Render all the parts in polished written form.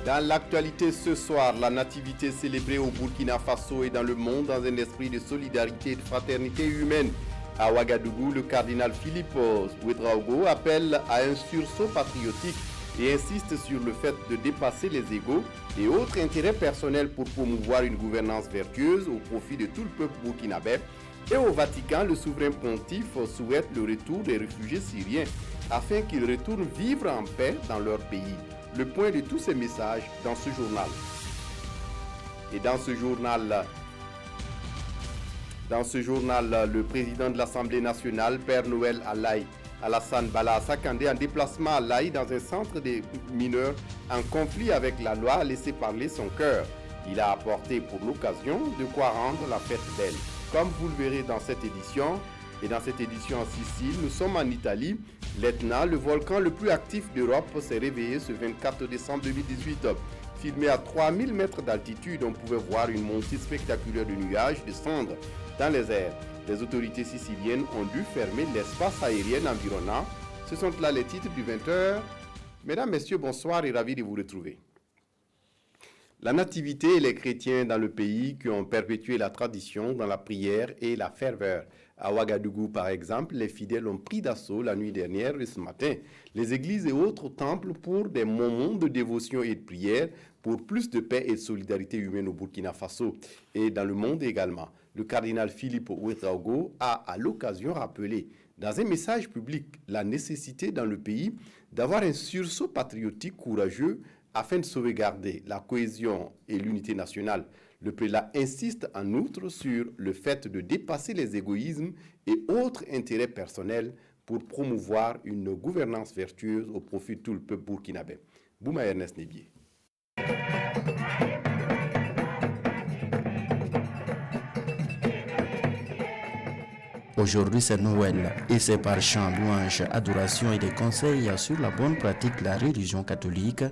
Dans l'actualité ce soir, la nativité célébrée au Burkina Faso et dans le monde dans un esprit de solidarité et de fraternité humaine. À Ouagadougou, le cardinal Philippe Ouédraogo appelle à un sursaut patriotique et insiste sur le fait de dépasser les égos et autres intérêts personnels pour promouvoir une gouvernance vertueuse au profit de tout le peuple burkinabé. Et au Vatican, le souverain pontife souhaite le retour des réfugiés syriens afin qu'ils retournent vivre en paix dans leur pays. Le point de tous ces messages dans ce journal. Et dans ce journal, le président de l'Assemblée nationale, Père Noël Alassane Bala Sakandé, en déplacement à Laï dans un centre des mineurs en conflit avec la loi, a laissé parler son cœur. Il a apporté pour l'occasion de quoi rendre la fête belle. Comme vous le verrez dans cette édition, et dans cette édition en Sicile, nous sommes en Italie. L'Etna, le volcan le plus actif d'Europe, s'est réveillé ce 24 décembre 2018. Filmé à 3000 mètres d'altitude, on pouvait voir une montée spectaculaire de nuages de cendres dans les airs. Les autorités siciliennes ont dû fermer l'espace aérien environnant. Ce sont là les titres du 20h. Mesdames, Messieurs, bonsoir et ravi de vous retrouver. La nativité et les chrétiens dans le pays qui ont perpétué la tradition dans la prière et la ferveur. À Ouagadougou, par exemple, les fidèles ont pris d'assaut la nuit dernière et ce matin les églises et autres temples pour des moments de dévotion et de prière pour plus de paix et de solidarité humaine au Burkina Faso et dans le monde également. Le cardinal Philippe Ouédraogo a à l'occasion rappelé dans un message public la nécessité dans le pays d'avoir un sursaut patriotique courageux afin de sauvegarder la cohésion et l'unité nationale. Le prélat insiste en outre sur le fait de dépasser les égoïsmes et autres intérêts personnels pour promouvoir une gouvernance vertueuse au profit de tout le peuple burkinabé. Bouma Ernest Nébier. Aujourd'hui, c'est Noël et c'est par chants, louanges, adoration et des conseils sur la bonne pratique de la religion catholique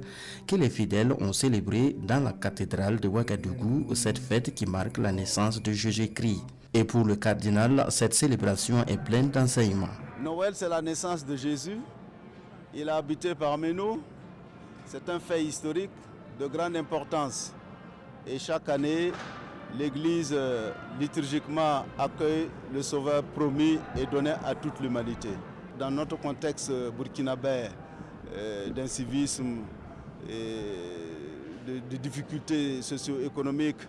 que les fidèles ont célébré dans la cathédrale de Ouagadougou cette fête qui marque la naissance de Jésus-Christ. Et pour le cardinal, cette célébration est pleine d'enseignements. Noël, c'est la naissance de Jésus. Il a habité parmi nous. C'est un fait historique de grande importance. Et chaque année, l'Église liturgiquement accueille le Sauveur promis et donné à toute l'humanité. Dans notre contexte burkinabé d'incivisme et de difficultés socio-économiques,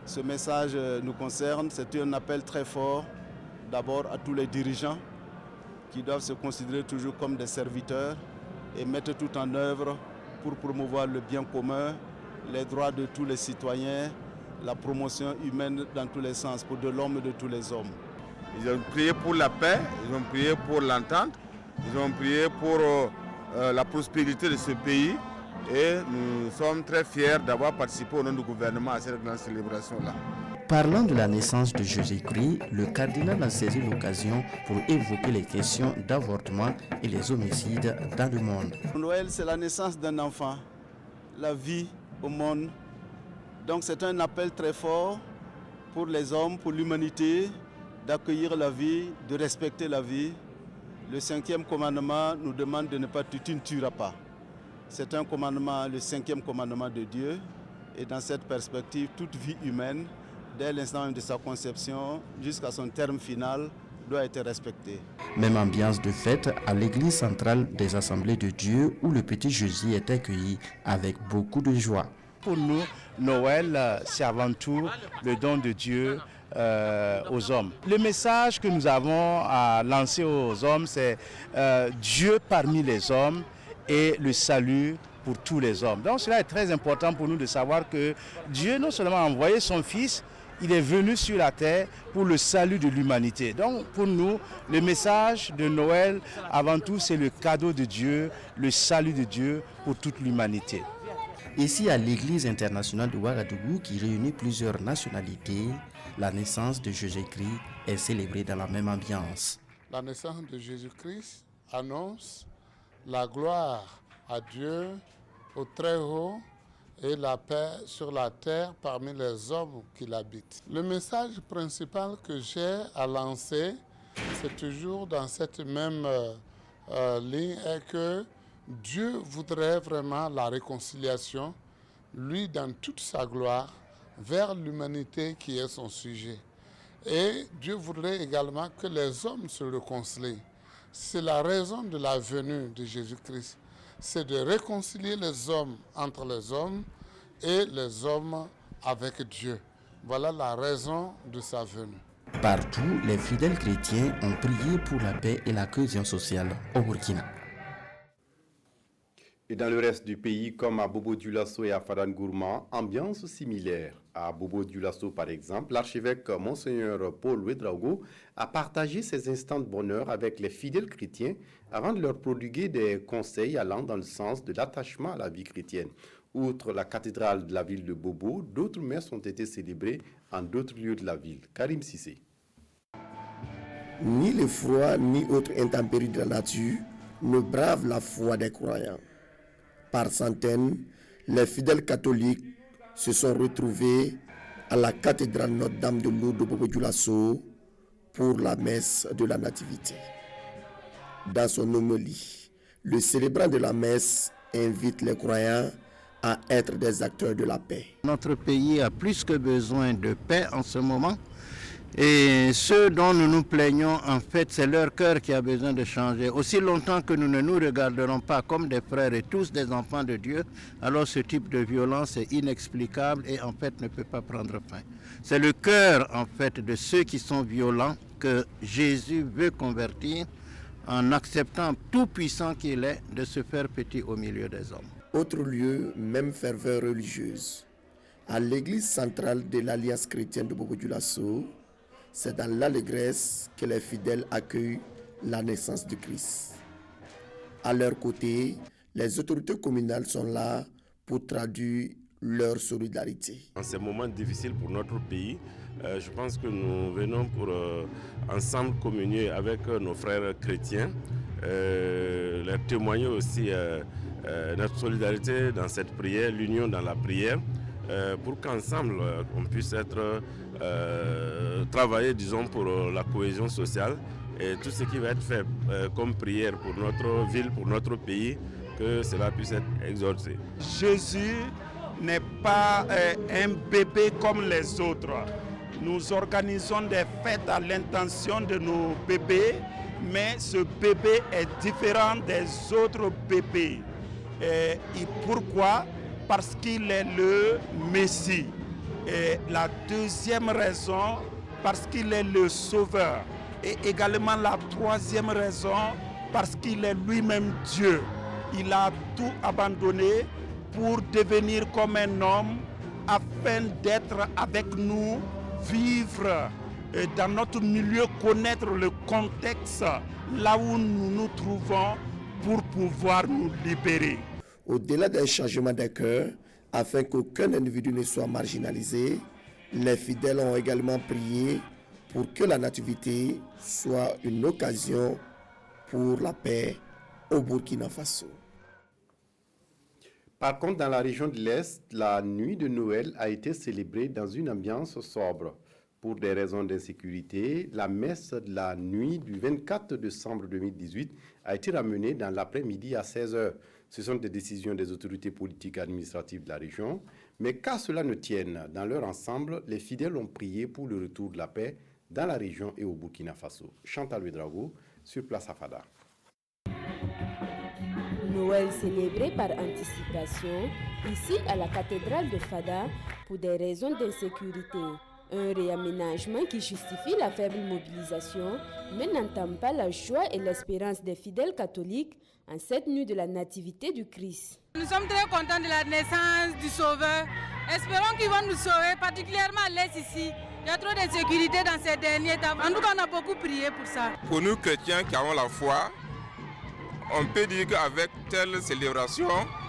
ce message nous concerne. C'est un appel très fort d'abord à tous les dirigeants qui doivent se considérer toujours comme des serviteurs et mettre tout en œuvre pour promouvoir le bien commun, les droits de tous les citoyens, la promotion humaine dans tous les sens, pour de l'homme et de tous les hommes. Ils ont prié pour la paix, ils ont prié pour l'entente, ils ont prié pour la prospérité de ce pays et nous sommes très fiers d'avoir participé au nom du gouvernement à cette grande célébration-là. Parlant de la naissance de Jésus-Christ, le cardinal a saisi l'occasion pour évoquer les questions d'avortement et les homicides dans le monde. Noël, c'est la naissance d'un enfant, la vie au monde. Donc c'est un appel très fort pour les hommes, pour l'humanité, d'accueillir la vie, de respecter la vie. Le 5e commandement nous demande de ne pas tuer, tu ne tueras pas. C'est un commandement, le 5e commandement de Dieu. Et dans cette perspective, toute vie humaine, dès l'instant de sa conception jusqu'à son terme final, doit être respectée. Même ambiance de fête à l'église centrale des Assemblées de Dieu où le petit Jésus est accueilli avec beaucoup de joie. Pour nous, Noël, c'est avant tout le don de Dieu aux hommes. Le message que nous avons à lancer aux hommes, c'est Dieu parmi les hommes et le salut pour tous les hommes. Donc cela est très important pour nous de savoir que Dieu non seulement a envoyé son Fils, il est venu sur la terre pour le salut de l'humanité. Donc pour nous, le message de Noël, avant tout, c'est le cadeau de Dieu, le salut de Dieu pour toute l'humanité. Ici, à l'église internationale de Ouagadougou, qui réunit plusieurs nationalités, la naissance de Jésus-Christ est célébrée dans la même ambiance. La naissance de Jésus-Christ annonce la gloire à Dieu au Très-Haut et la paix sur la terre parmi les hommes qui l'habitent. Le message principal que j'ai à lancer, c'est toujours dans cette même ligne, est que Dieu voudrait vraiment la réconciliation lui dans toute sa gloire, vers l'humanité qui est son sujet. Et Dieu voudrait également que les hommes se réconcilient. C'est la raison de la venue de Jésus-Christ. C'est de réconcilier les hommes entre les hommes et les hommes avec Dieu. Voilà la raison de sa venue. Partout, les fidèles chrétiens ont prié pour la paix et la cohésion sociale au Burkina. Et dans le reste du pays, comme à Bobo-Dioulasso et à Fadan-Gourma, ambiance similaire. À Bobo-Dioulasso, par exemple, l'archevêque Monseigneur Paul Ouedraogo a partagé ses instants de bonheur avec les fidèles chrétiens avant de leur prodiguer des conseils allant dans le sens de l'attachement à la vie chrétienne. Outre la cathédrale de la ville de Bobo, d'autres messes ont été célébrées en d'autres lieux de la ville. Karim Sissé. Ni le froid ni autre intempérie de la nature ne bravent la foi des croyants. Par centaines, les fidèles catholiques se sont retrouvés à la cathédrale Notre-Dame de Lourdes de Bobo-Dioulasso pour la messe de la Nativité. Dans son homélie, le célébrant de la messe invite les croyants à être des acteurs de la paix. Notre pays a plus que besoin de paix en ce moment. Et ceux dont nous nous plaignons, en fait, c'est leur cœur qui a besoin de changer. Aussi longtemps que nous ne nous regarderons pas comme des frères et tous des enfants de Dieu, alors ce type de violence est inexplicable et en fait ne peut pas prendre fin. C'est le cœur, en fait, de ceux qui sont violents que Jésus veut convertir en acceptant tout puissant qu'il est de se faire petit au milieu des hommes. Autre lieu, même ferveur religieuse. À l'église centrale de l'Alliance chrétienne de Bobo-Dioulasso, c'est dans l'allégresse que les fidèles accueillent la naissance de Christ. À leur côté, les autorités communales sont là pour traduire leur solidarité. En ces moments difficiles pour notre pays, je pense que nous venons pour ensemble communier avec nos frères chrétiens, leur témoigner aussi notre solidarité dans cette prière, l'union dans la prière, pour qu'ensemble on puisse travailler, disons, pour la cohésion sociale et tout ce qui va être fait comme prière pour notre ville, pour notre pays, que cela puisse être exaucé. Jésus n'est pas un bébé comme les autres. Nous organisons des fêtes à l'intention de nos bébés, mais ce bébé est différent des autres bébés. Et pourquoi? Parce qu'il est le Messie. Et la deuxième raison, parce qu'il est le Sauveur. Et également la troisième raison, parce qu'il est lui-même Dieu. Il a tout abandonné pour devenir comme un homme, afin d'être avec nous, vivre dans notre milieu, connaître le contexte là où nous nous trouvons pour pouvoir nous libérer. Au-delà d'un changement de cœur, afin qu'aucun individu ne soit marginalisé, les fidèles ont également prié pour que la nativité soit une occasion pour la paix au Burkina Faso. Par contre, dans la région de l'Est, la nuit de Noël a été célébrée dans une ambiance sobre. Pour des raisons d'insécurité, la messe de la nuit du 24 décembre 2018 a été ramenée dans l'après-midi à 16h. Ce sont des décisions des autorités politiques et administratives de la région. Mais qu'à cela ne tienne, dans leur ensemble, les fidèles ont prié pour le retour de la paix dans la région et au Burkina Faso. Chantal Ouedraogo, sur place à Fada. Noël célébré par anticipation, ici à la cathédrale de Fada, pour des raisons d'insécurité. Un réaménagement qui justifie la faible mobilisation, mais n'entame pas la joie et l'espérance des fidèles catholiques en cette nuit de la nativité du Christ. Nous sommes très contents de la naissance du Sauveur. Espérons qu'il va nous sauver, particulièrement à l'Est ici. Il y a trop d'insécurité dans ces derniers temps. En tout cas, on a beaucoup prié pour ça. Pour nous chrétiens qui avons la foi, on peut dire qu'avec telle célébration,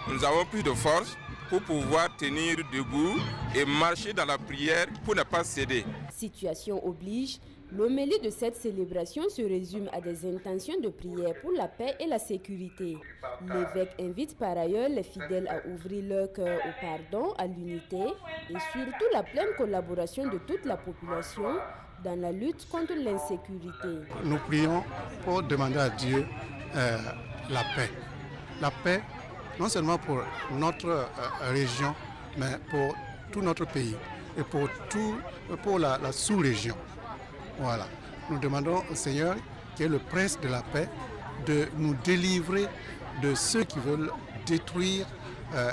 nous avons plus de force pour pouvoir tenir debout et marcher dans la prière pour ne pas céder. Situation oblige, l'homélie de cette célébration se résume à des intentions de prière pour la paix et la sécurité. L'évêque invite par ailleurs les fidèles à ouvrir leur cœur au pardon, à l'unité et surtout la pleine collaboration de toute la population dans la lutte contre l'insécurité. Nous prions pour demander à Dieu la paix. La paix, non seulement pour notre région, mais pour tout notre pays et pour la sous-région. Voilà. Nous demandons au Seigneur, qui est le prince de la paix, de nous délivrer de ceux qui veulent détruire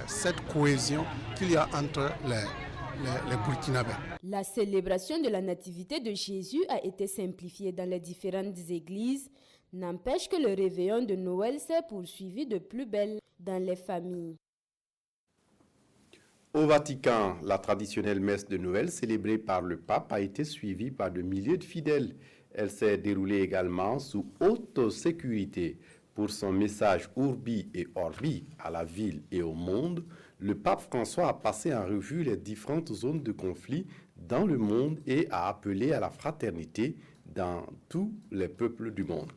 cette cohésion qu'il y a entre les Burkinabés. La célébration de la nativité de Jésus a été simplifiée dans les différentes églises. N'empêche que le réveillon de Noël s'est poursuivi de plus belle dans les familles. Au Vatican, la traditionnelle messe de Noël célébrée par le pape a été suivie par de milliers de fidèles. Elle s'est déroulée également sous haute sécurité. Pour son message Urbi et Orbi à la ville et au monde, le pape François a passé en revue les différentes zones de conflit dans le monde et a appelé à la fraternité dans tous les peuples du monde.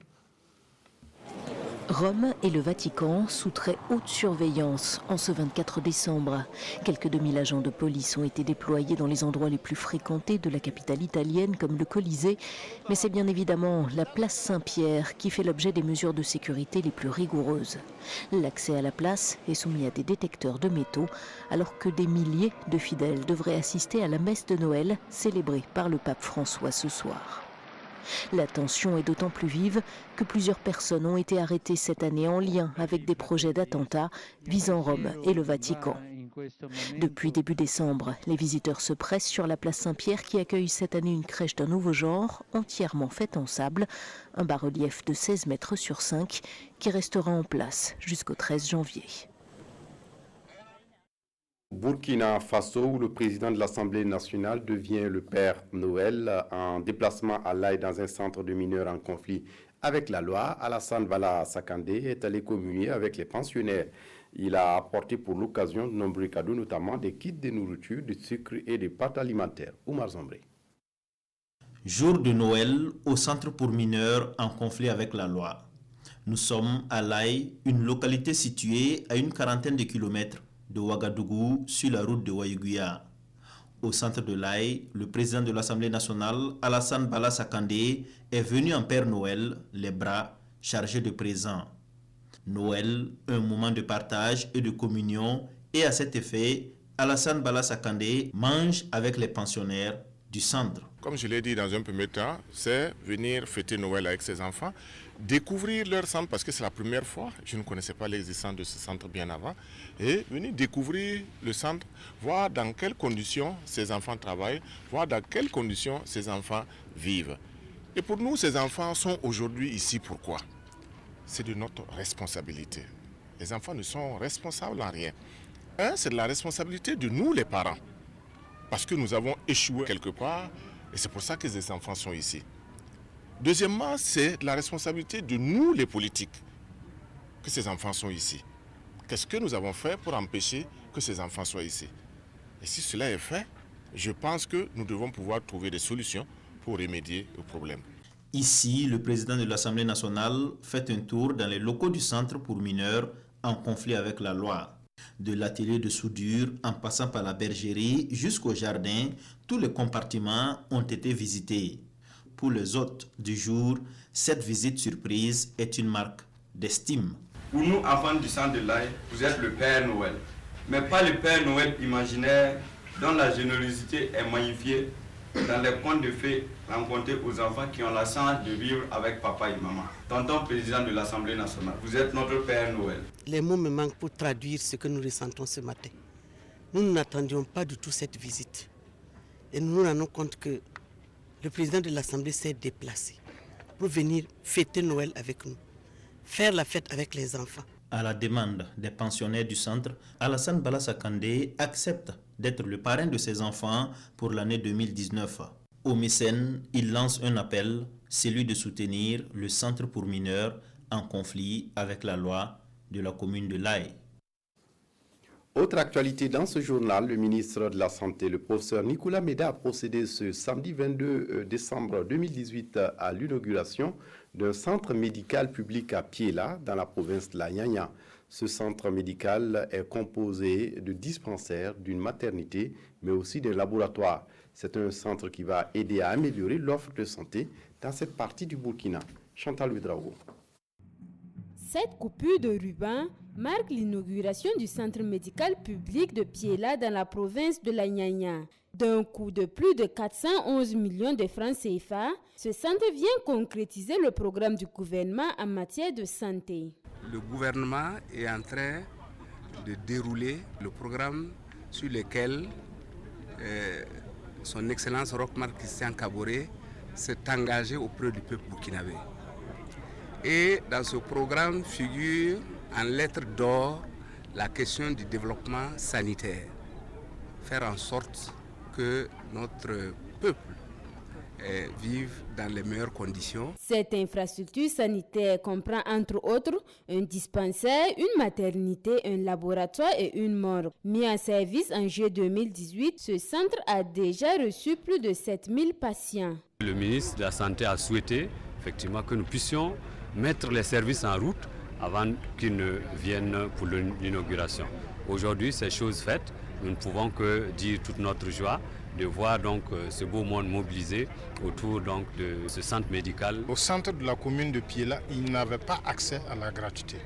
Rome et le Vatican sous très haute surveillance en ce 24 décembre. Quelques 2000 agents de police ont été déployés dans les endroits les plus fréquentés de la capitale italienne comme le Colisée. Mais c'est bien évidemment la place Saint-Pierre qui fait l'objet des mesures de sécurité les plus rigoureuses. L'accès à la place est soumis à des détecteurs de métaux alors que des milliers de fidèles devraient assister à la messe de Noël célébrée par le pape François ce soir. La tension est d'autant plus vive que plusieurs personnes ont été arrêtées cette année en lien avec des projets d'attentats visant Rome et le Vatican. Depuis début décembre, les visiteurs se pressent sur la place Saint-Pierre qui accueille cette année une crèche d'un nouveau genre, entièrement faite en sable, un bas-relief de 16 mètres sur 5 qui restera en place jusqu'au 13 janvier. Burkina Faso, où le président de l'Assemblée nationale devient le Père Noël en déplacement à l'Aï dans un centre de mineurs en conflit avec la loi, Alassane Bala Sakandé est allé communier avec les pensionnaires. Il a apporté pour l'occasion de nombreux cadeaux, notamment des kits de nourriture, de sucre et de pâtes alimentaires. Oumar Zambré. Jour de Noël au centre pour mineurs en conflit avec la loi. Nous sommes à l'Aï, une localité située à une quarantaine de kilomètres de Ouagadougou sur la route de Waïguya. Au centre de l'Aï, le président de l'Assemblée nationale, Alassane Bala Sakandé, est venu en Père Noël, les bras chargés de présents. Noël, un moment de partage et de communion, et à cet effet, Alassane Bala Sakandé mange avec les pensionnaires du centre. Comme je l'ai dit dans un premier temps, c'est venir fêter Noël avec ses enfants, découvrir leur centre parce que c'est la première fois, je ne connaissais pas l'existence de ce centre bien avant, et venir découvrir le centre, voir dans quelles conditions ces enfants travaillent, voir dans quelles conditions ces enfants vivent. Et pour nous, ces enfants sont aujourd'hui ici pourquoi? C'est de notre responsabilité. Les enfants ne sont responsables en rien. C'est de la responsabilité de nous les parents, parce que nous avons échoué quelque part, et c'est pour ça que ces enfants sont ici. Deuxièmement, c'est la responsabilité de nous, les politiques, que ces enfants sont ici. Qu'est-ce que nous avons fait pour empêcher que ces enfants soient ici? Et si cela est fait, je pense que nous devons pouvoir trouver des solutions pour remédier au problème. Ici, le président de l'Assemblée nationale fait un tour dans les locaux du centre pour mineurs en conflit avec la loi. De l'atelier de soudure en passant par la bergerie jusqu'au jardin, tous les compartiments ont été visités. Pour les hôtes du jour, cette visite surprise est une marque d'estime. Pour nous, enfants du centre de l'Aï, vous êtes le Père Noël. Mais pas le Père Noël imaginaire dont la générosité est magnifiée dans les contes de fées rencontrés aux enfants qui ont la chance de vivre avec papa et maman. Tonton président de l'Assemblée nationale, vous êtes notre Père Noël. Les mots me manquent pour traduire ce que nous ressentons ce matin. Nous n'attendions pas du tout cette visite. Et nous nous rendons compte que le président de l'Assemblée s'est déplacé pour venir fêter Noël avec nous, faire la fête avec les enfants. À la demande des pensionnaires du centre, Alassane Bala Sakandé accepte d'être le parrain de ses enfants pour l'année 2019. Au mécène, il lance un appel, celui de soutenir le centre pour mineurs en conflit avec la loi de la commune de l'Aï. Autre actualité dans ce journal, le ministre de la Santé, le professeur Nicolas Méda, a procédé ce samedi 22 décembre 2018 à l'inauguration d'un centre médical public à Piéla, dans la province de la Nyanya. Ce centre médical est composé de dispensaires, d'une maternité, mais aussi d'un laboratoire. C'est un centre qui va aider à améliorer l'offre de santé dans cette partie du Burkina. Chantal Ouedraogo. Cette coupure de ruban marque l'inauguration du centre médical public de Piela dans la province de la Nyanya. D'un coût de plus de 411 millions de francs CFA, ce centre vient concrétiser le programme du gouvernement en matière de santé. Le gouvernement est en train de dérouler le programme sur lequel son Excellence Roch-Marc Christian Kaboré s'est engagé auprès du peuple burkinabé. Et dans ce programme figure en lettres d'or la question du développement sanitaire. Faire en sorte que notre peuple vive dans les meilleures conditions. Cette infrastructure sanitaire comprend entre autres un dispensaire, une maternité, un laboratoire et une morgue. Mis en service en juillet 2018, ce centre a déjà reçu plus de 7000 patients. Le ministre de la Santé a souhaité effectivement que nous puissions mettre les services en route avant qu'ils ne viennent pour l'inauguration. Aujourd'hui, c'est chose faite. Nous ne pouvons que dire toute notre joie de voir donc ce beau monde mobilisé autour donc de ce centre médical. Au centre de la commune de Piela, ils n'avaient pas accès à la gratuité.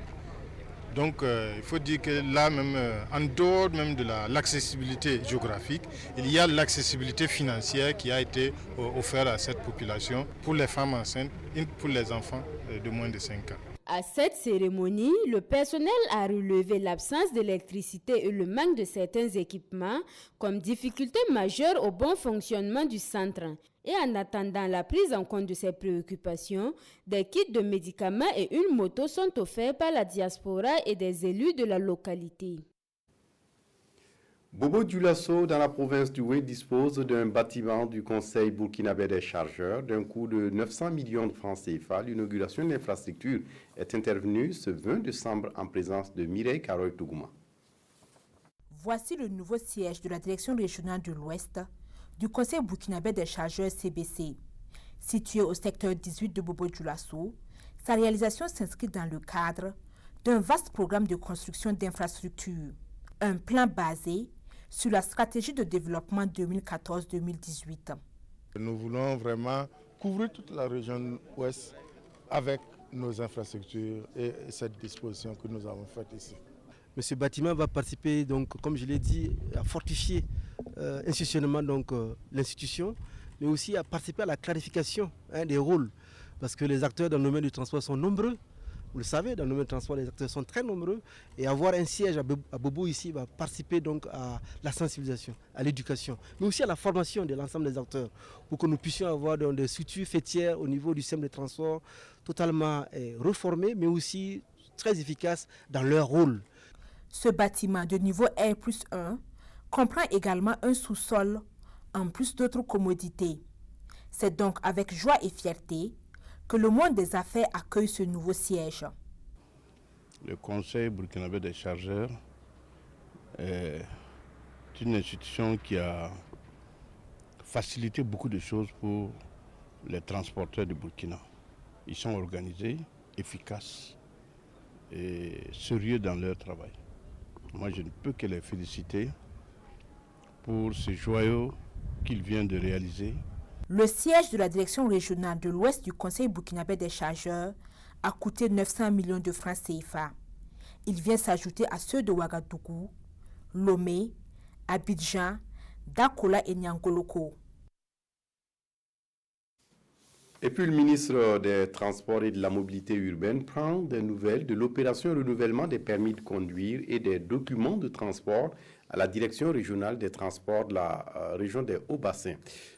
Donc il faut dire que là même, en dehors même de l'accessibilité géographique, il y a l'accessibilité financière qui a été offerte à cette population pour les femmes enceintes et pour les enfants de moins de 5 ans. À cette cérémonie, le personnel a relevé l'absence d'électricité et le manque de certains équipements comme difficulté majeure au bon fonctionnement du centre. Et en attendant la prise en compte de ces préoccupations, des kits de médicaments et une moto sont offerts par la diaspora et des élus de la localité. Bobo Dioulasso, dans la province du Oué, dispose d'un bâtiment du Conseil burkinabé des chargeurs d'un coût de 900 millions de francs CFA. L'inauguration de l'infrastructure est intervenue ce 20 décembre en présence de Mireille Karoy-Tougouma. Voici le nouveau siège de la Direction régionale de l'Ouest du Conseil burkinabé des chargeurs CBC. Situé au secteur 18 de Bobo Dioulasso, sa réalisation s'inscrit dans le cadre d'un vaste programme de construction d'infrastructures. Un plan basé sur la stratégie de développement 2014-2018. Nous voulons vraiment couvrir toute la région ouest avec nos infrastructures et cette disposition que nous avons faite ici. Mais ce bâtiment va participer, donc, comme je l'ai dit, à fortifier institutionnellement l'institution, mais aussi à participer à la clarification des rôles. Parce que les acteurs dans le domaine du transport sont nombreux. Vous le savez, dans le domaine du transport, les acteurs sont très nombreux. Et avoir un siège à Bobo ici va participer donc à la sensibilisation, à l'éducation, mais aussi à la formation de l'ensemble des acteurs, pour que nous puissions avoir des structures fêtières au niveau du système de transport totalement reformées, mais aussi très efficaces dans leur rôle. Ce bâtiment de niveau R+1 comprend également un sous-sol, en plus d'autres commodités. C'est donc avec joie et fierté que le monde des affaires accueille ce nouveau siège. Le Conseil burkinabé des chargeurs est une institution qui a facilité beaucoup de choses pour les transporteurs du Burkina. Ils sont organisés, efficaces et sérieux dans leur travail. Moi, je ne peux que les féliciter pour ce joyau qu'ils viennent de réaliser. Le siège de la Direction régionale de l'Ouest du Conseil burkinabé des chargeurs a coûté 900 millions de francs CFA. Il vient s'ajouter à ceux de Ouagadougou, Lomé, Abidjan, Dakola et Niangoloko. Et puis le ministre des Transports et de la Mobilité urbaine prend des nouvelles de l'opération renouvellement des permis de conduire et des documents de transport à la Direction régionale des transports de la région des Hauts-Bassins.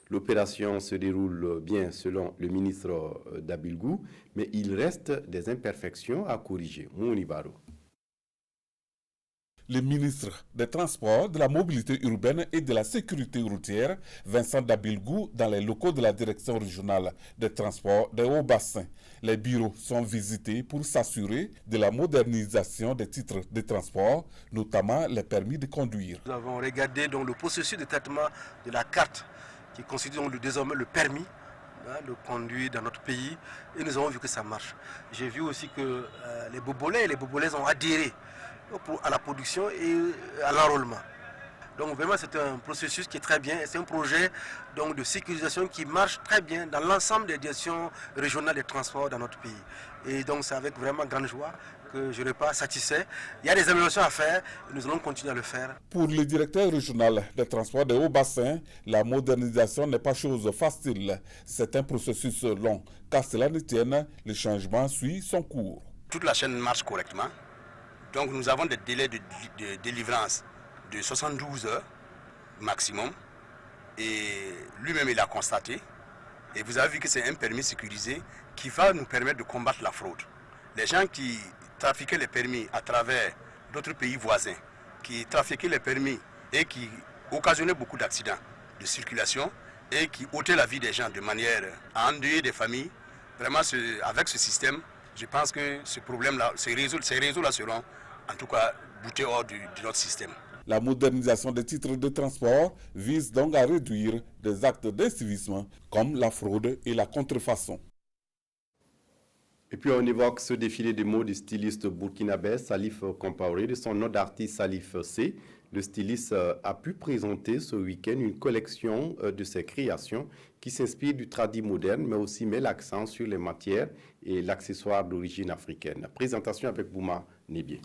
L'opération se déroule bien selon le ministre d'Abilgou, mais il reste des imperfections à corriger. Mouni Barou. Le ministre des Transports, de la Mobilité urbaine et de la Sécurité routière, Vincent Dabilgou, dans les locaux de la Direction régionale des transports des Hauts-Bassins. Les bureaux sont visités pour s'assurer de la modernisation des titres de transport, notamment les permis de conduire. Nous avons regardé donc, le processus de traitement de la carte qui constitue donc, désormais le permis de conduire dans notre pays et nous avons vu que ça marche. J'ai vu aussi que les Bobolais ont adhéré à la production et à l'enrôlement. Donc vraiment c'est un processus qui est très bien et c'est un projet donc, de sécurisation qui marche très bien dans l'ensemble des directions régionales des transports dans notre pays. Et donc c'est avec vraiment grande joie que je ne suis pas satisfait. Il y a des améliorations à faire et nous allons continuer à le faire. Pour le directeur régional des transports des Hauts-Bassins, la modernisation n'est pas chose facile. C'est un processus long. Car cela ne tienne, le changement suit son cours. Toute la chaîne marche correctement. Donc nous avons des délais de délivrance de 72 heures maximum. Et lui-même il a constaté. Et vous avez vu que c'est un permis sécurisé qui va nous permettre de combattre la fraude. Les gens qui trafiquaient les permis à travers d'autres pays voisins, qui trafiquaient les permis et qui occasionnaient beaucoup d'accidents de circulation et qui ôtaient la vie des gens de manière à endeuiller des familles, vraiment avec ce système, je pense que ce problème-là, ces réseaux-là seront en tout cas boutés hors de notre système. La modernisation des titres de transport vise donc à réduire des actes d'incivisme comme la fraude et la contrefaçon. Et puis on évoque ce défilé de mots du styliste burkinabé Salif Compaoré, de son nom d'artiste Salif C. Le styliste a pu présenter ce week-end une collection de ses créations qui s'inspire du tradi moderne, mais aussi met l'accent sur les matières et l'accessoire d'origine africaine. Présentation avec Bouma Nébié.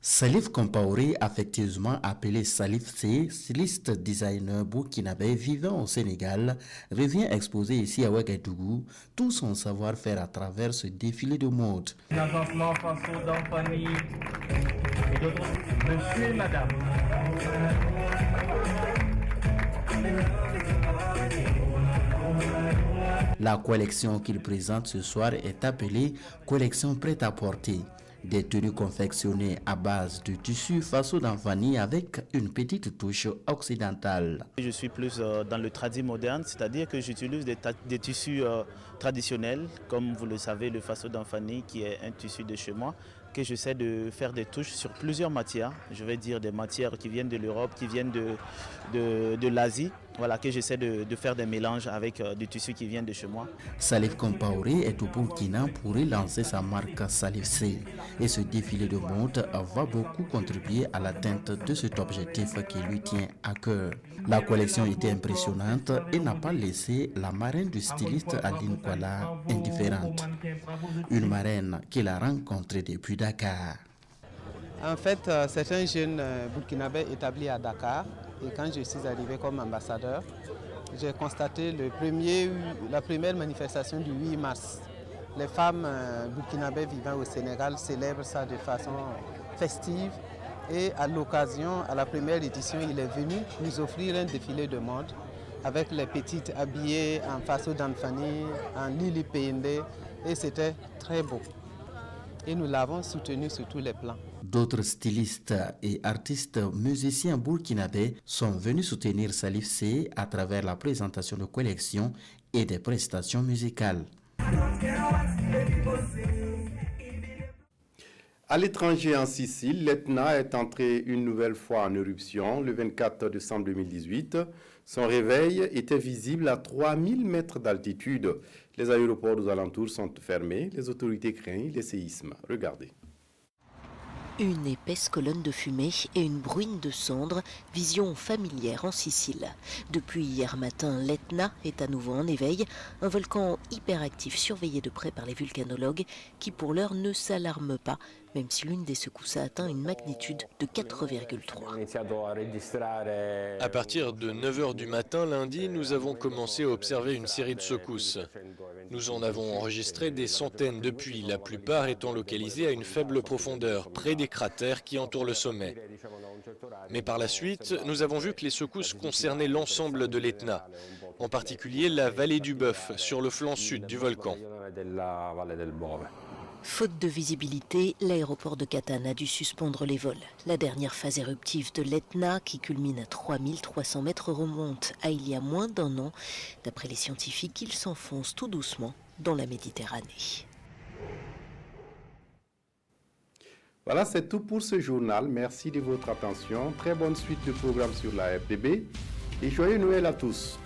Salif Compaoré, affectueusement appelé Salif C, styliste designer burkinabé vivant au Sénégal, revient exposer ici à Ouagadougou tout son savoir-faire à travers ce défilé de mode. Monsieur et madame. La collection qu'il présente ce soir est appelée collection prêt-à-porter. Des tenues confectionnées à base de tissu faso d'Anfani avec une petite touche occidentale. Je suis plus dans le tradi moderne, c'est-à-dire que j'utilise des tissus traditionnels, comme vous le savez, le faso d'Anfani qui est un tissu de chez moi, que j'essaie de faire des touches sur plusieurs matières. Je vais dire des matières qui viennent de l'Europe, qui viennent de l'Asie. Voilà, que j'essaie de faire des mélanges avec des tissus qui viennent de chez moi. Salif Compaoré est au Burkina pour relancer sa marque Salif C. Et ce défilé de mode va beaucoup contribuer à l'atteinte de cet objectif qui lui tient à cœur. La collection était impressionnante et n'a pas laissé la marraine du styliste Aline Kuala indifférente. Une marraine qu'il a rencontrée depuis Dakar. En fait, c'est un jeune burkinabé établi à Dakar. Et quand je suis arrivé comme ambassadeur, j'ai constaté la première manifestation du 8 mars. Les femmes burkinabées vivant au Sénégal célèbrent ça de façon festive. Et à l'occasion, à la première édition, il est venu nous offrir un défilé de mode avec les petites habillées en faso d'Anfani, en Lili Pende. Et c'était très beau. Et nous l'avons soutenu sur tous les plans. D'autres stylistes et artistes musiciens burkinabés sont venus soutenir Salif C à travers la présentation de collections et des prestations musicales. À l'étranger, en Sicile, l'Etna est entré une nouvelle fois en éruption le 24 décembre 2018. Son réveil était visible à 3000 mètres d'altitude. Les aéroports aux alentours sont fermés. Les autorités craignent les séismes. Regardez. Une épaisse colonne de fumée et une bruine de cendres, vision familière en Sicile. Depuis hier matin, l'Etna est à nouveau en éveil, un volcan hyperactif surveillé de près par les vulcanologues qui pour l'heure ne s'alarment pas, même si l'une des secousses a atteint une magnitude de 4,3. À partir de 9h du matin lundi, nous avons commencé à observer une série de secousses. Nous en avons enregistré des centaines depuis, la plupart étant localisées à une faible profondeur, près des cratères qui entourent le sommet. Mais par la suite, nous avons vu que les secousses concernaient l'ensemble de l'Etna, en particulier la vallée du Bœuf, sur le flanc sud du volcan. Faute de visibilité, l'aéroport de Catane a dû suspendre les vols. La dernière phase éruptive de l'Etna, qui culmine à 3300 mètres, remonte à il y a moins d'un an. D'après les scientifiques, il s'enfonce tout doucement dans la Méditerranée. Voilà, c'est tout pour ce journal. Merci de votre attention. Très bonne suite de programme sur la RTB et joyeux Noël à tous.